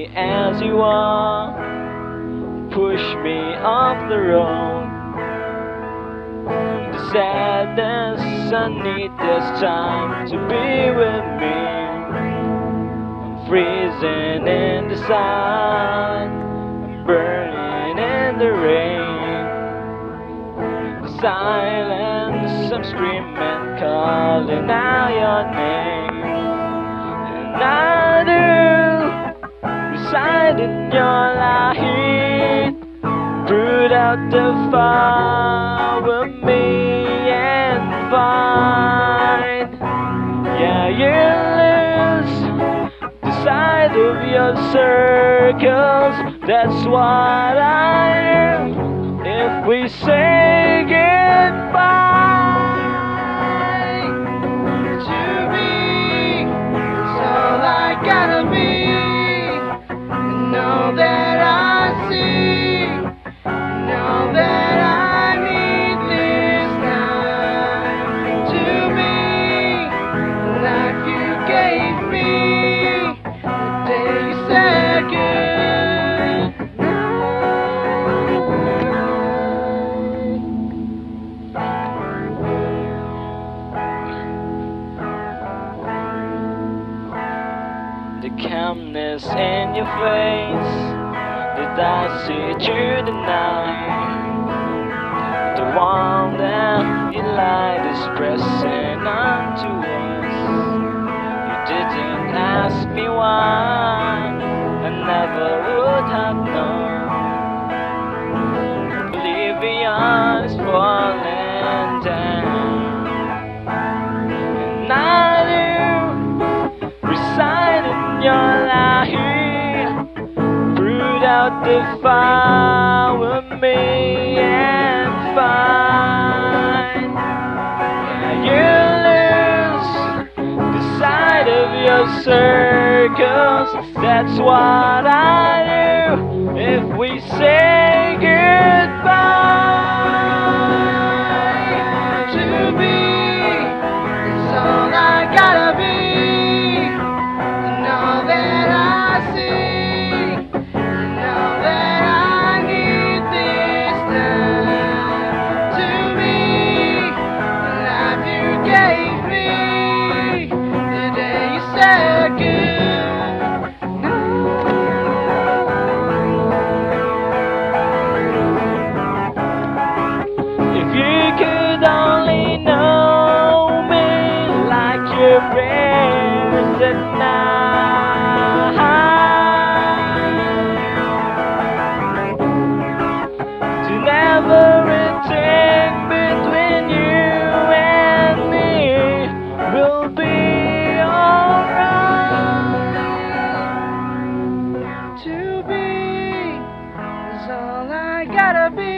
me as you are, push me off the road. The sadness, I need this time to be with me. I'm freezing in the sun, I'm burning in the rain. The silence, I'm screaming, calling out your name. And I do reside in your light, put out the fire with me and find. Yeah, you lose the side of your circles. That's what I do if we say goodbye. To me, it's all I gotta be. Know that I see, know that I need this time. To me, the life you gave me, the day you said goodnight. The calmness in your face that I see through the night, the one that you light is pressing onto us. You didn't ask me why, I never would have known. Oblivion is falling down, and I do reside in your light, put out the fire with me and find. Yeah, you lose the side of your circles. That's what I do if we say goodbye. To be, it's all I gotta be. Know that I see, know that I need this time. To me, the life you gave me, the day you said goodnight. If you could only know me like your prayers at night, to never return between you and me will be alright. To be is all I gotta be.